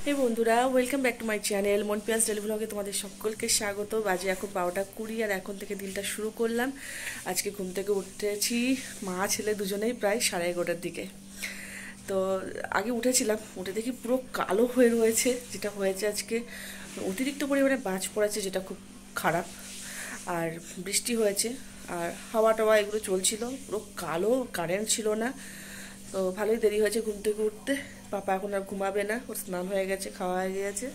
হে বন্ধুরা, welcome back to my channel মন পিয়াস daily ব্লগে তোমাদের সকলকে স্বাগত। বাজে এখন 12:20 আর এখন থেকে দিনটা শুরু করলাম। আজকে ঘুম থেকে উঠেছি মা ছেলে দুজনেই প্রায় 11:30টার দিকে। তো আগে উঠেছিলাম, উঠে দেখি পুরো কালো হয়ে রয়েছে। যেটা হয়েছে আজকে অতিরিক্ত পরিমাণে বাজ পড়েছে, যেটা খুব খারাপ। আর বৃষ্টি হয়েছে আর হাওয়া টাওয়া এগুলো চলছিল, পুরো কালো, কারেন্ট ছিল না। তো ভালোই দেরি হয়েছে ঘুম থেকে উঠতে। পাপা এখন আর ঘুমাবে না, ওর স্নান হয়ে গেছে, খাওয়া হয়ে গেছে,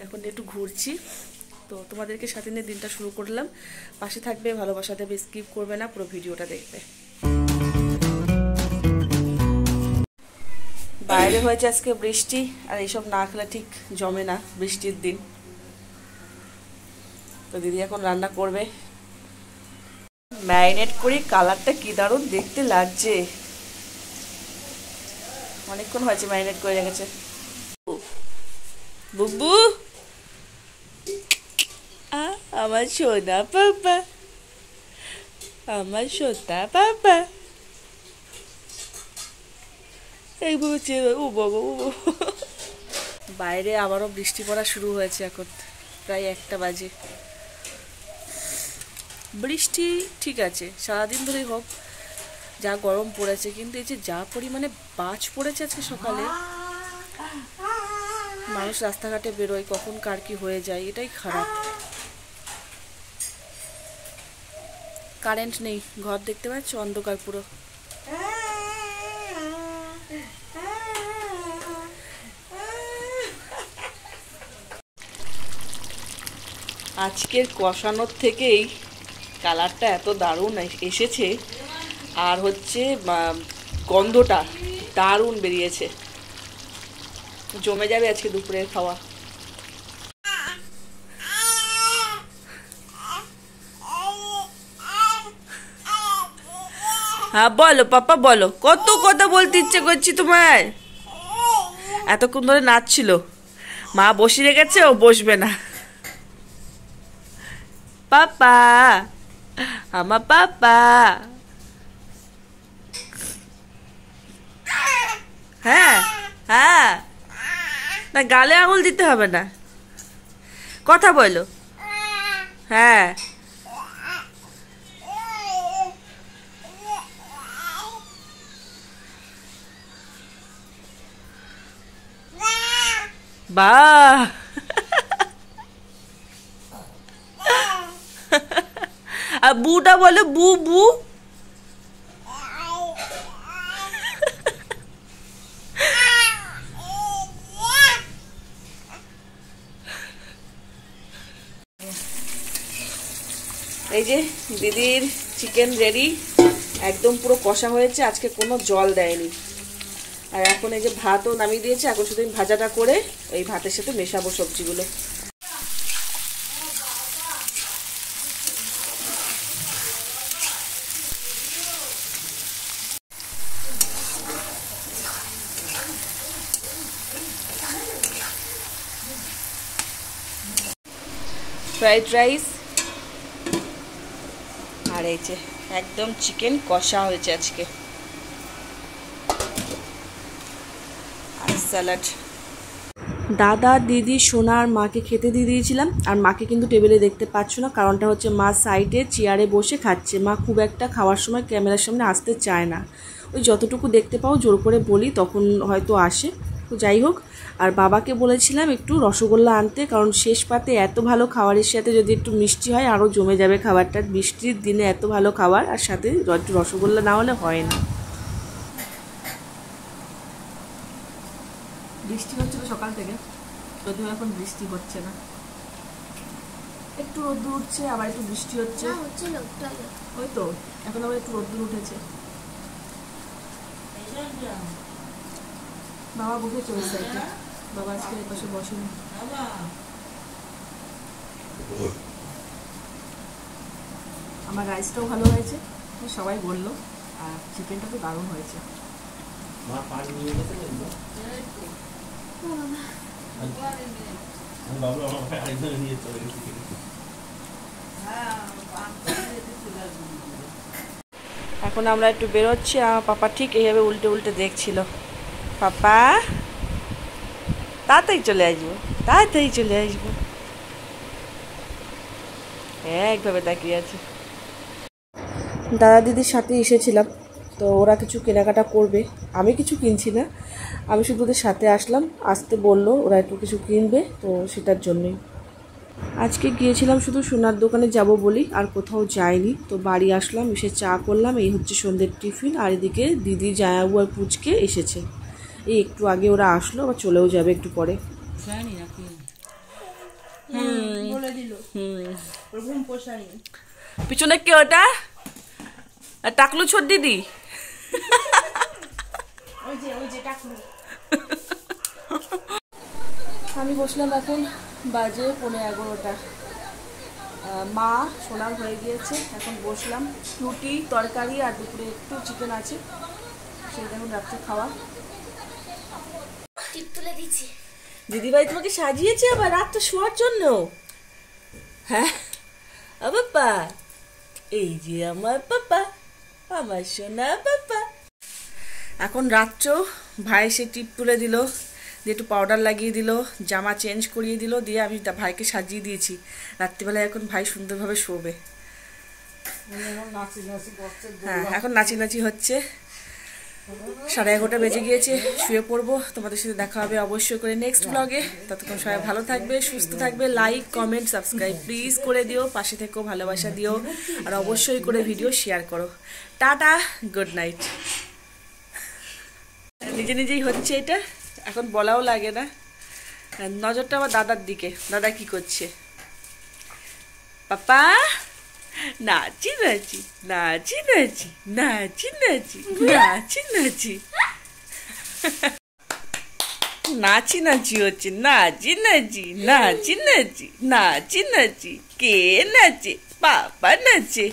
এখন একটু ঘুরছি। তো তোমাদেরকে সাথে নিয়ে দিনটা শুরু করলাম। পাশে থাকবে, ভালোবাসা দেবে, স্কিপ করবে না, পুরো ভিডিওটা দেখবে। বাইরে হয়েছে আজকে বৃষ্টি, আর এইসব না খেলে ঠিক জমে না বৃষ্টির দিন। তো দিদি এখন রান্না করবে। ম্যারিনেট করি, কালারটা কি দারুণ দেখতে লাগছে। অনেকক্ষণ হয়েছে ম্যারিনেট করে রেখেছে। বুবু, আমার সোনা বাবা, আমার সোনা বাবা। এইভাবে চেয়ে উবো উবো। বাইরে আবারও বৃষ্টি পড়া শুরু হয়েছে, এখন প্রায় 1টা বাজে। বৃষ্টি ঠিক আছে, সারাদিন ধরেই হোক। যা গরম পড়েছে, কিন্তু এই যে যা পরিমাণে বাজ পড়েছে আজকে সকালে, মানুষ রাস্তাঘাটে বেরোয়, কখন কার কি হয়ে যায়, এটাই খারাপ। কারেন্ট নেই, ঘর দেখতে পাচ্ছ অন্ধকার পুরো। আজকের কষানোর থেকেই কালারটা এত দারুণ এসেছে, আর হচ্ছে গন্ধটা দারুণ বেরিয়েছে। জমে যাবে আজকে দুপুরের খাওয়া। হ্যাঁ বলো পাপা, বলো, কত কথা বলতে ইচ্ছে করছি তোমার। এতক্ষণ ধরে নাচছিল, মা বসিয়ে রেখেছে, ও বসবে না। পাপা, আমার পাপা। হ্যাঁ হ্যাঁ, না গালে আঙুল দিতে হবে না, কথা বলো। হ্যাঁ, বাহ। আর বুটা বলে বু বু। এই যে দিদির চিকেন রেডি, একদম পুরো কষা হয়েছে, আজকে কোনো জল দেয়নি। আর এখন এই যে ভাতও নামিয়ে দিয়েছে, এখন শুধু ভাজাটা করে ওই ভাতের সাথে মেশাবো সবজিগুলো। ফ্রাইড রাইস, আর এই যে একদম চিকেন কষা হয়েছে আজকে, আর স্যালাড। দাদা, দিদি, সোনা আর মাকে খেতে দিয়ে দিয়েছিলাম। আর মাকে কিন্তু টেবিলে দেখতে পাচ্ছ না, কারণটা হচ্ছে মা সাইডে চেয়ারে বসে খাচ্ছে। মা খুব একটা খাওয়ার সময় ক্যামেরার সামনে আসতে চায় না, ওই যতটুকু দেখতে পাও জোর করে বলি তখন হয়তো আসে। তো যাই হোক, আর বাবাকে বলেছিলাম একটু রসগোল্লা আনতে, কারণ শেষ পাতে এত ভালো খাবারের সাথে যদি একটু মিষ্টি হয় আরও জমে যাবে খাবারটা। বৃষ্টির দিনে এত ভালো খাবার, আর সাথে একটু রসগোল্লা না হলে হয় না। বৃষ্টি হচ্ছিল সকাল থেকে, যদিও এখন বৃষ্টি হচ্ছে না, একটু রোদ্দুর উঠছে, আবার একটু বৃষ্টি হচ্ছে। ওই তো এখন আবার একটু রোদ্দুর উঠেছে। বাবা বসেছে ওই সাইডে, বাবা আজকে এই পাশে বসেনি। আমার রাইসটাও ভালো হয়েছে, সবাই বললো, আর চিকেনটা তো দারুণ হয়েছে। এখন আমরা একটু বেরোচ্ছি, আমার পাপা ঠিক এইভাবে উল্টে উল্টে দেখছিল। পাপা, তাড়াতাড়ি চলে আসবো, তাড়াতাড়ি চলে আসবো। একভাবে তাকিয়ে আছে। দাদা দিদির সাথে এসেছিলাম, তো ওরা কিছু কেনাকাটা করবে, আমি কিছু কিনছি না, আমি শুধু ওদের সাথে আসলাম, আসতে বললো ওরা একটু কিছু কিনবে, তো সেটার জন্যই আজকে গিয়েছিলাম শুধু সোনার দোকানে যাব বলি, আর কোথাও যাইনি। তো বাড়ি আসলাম, এসে চা করলাম, এই হচ্ছে সন্ধ্যের টিফিন। আর এদিকে দিদি জায়াবু আর পুচকে এসেছে, এই একটু আগে ওরা আসলো, আবার চলেও যাবে একটু পরে। পিছনে কে ওটা? টাকলু ছোট দিদি। আমি বসলাম, এখন বাজে 11:15। মা সোনার হয়ে গিয়েছে, এখন বসলাম, রুটি তরকারি আর দুপুরে একটু চিকেন আছে, সেটা এখন রাত্রে খাওয়া। টিপ তুলে দিচ্ছি। দিদিভাই তোমাকে সাজিয়েছে আবার রাতটা শোয়ার জন্য। হ্যাঁ বাবা, এই যে আমার পাপা, আমার সোনা পাপা। এখন রাত্র ভাই সে টিপ তুলে দিল, দিয়ে একটু পাউডার লাগিয়ে দিল, জামা চেঞ্জ করিয়ে দিল, দিয়ে আমি ভাইকে সাজিয়ে দিয়েছি। রাত্রিবেলায় এখন ভাই সুন্দরভাবে শোবে। হ্যাঁ, এখন নাচি হচ্ছে। 11:30 বেজে গিয়েছে, শুয়ে পড়বো। তোমাদের সাথে দেখা হবে অবশ্যই করে নেক্সট ব্লগে। ততক্ষণ সবাই ভালো থাকবে, সুস্থ থাকবে। লাইক, কমেন্ট, সাবস্ক্রাইব প্লিজ করে দিও, পাশে থেকেও ভালোবাসা দিও, আর অবশ্যই করে ভিডিও শেয়ার করো। Tata, good night. নিজে নিজেই হচ্ছে এটা, এখন বলাও লাগে না। নজরটা আমার দাদার দিকে। দাদা কি করছে? পাপা নাচি নাচি নাচি নাচি নাচি নাচি নাচি নাচি নাচি নাচি হচ্ছে, নাচি নাচি নাচি নাচি নাচি নাচি। কে নাচে? পাপা নাচে।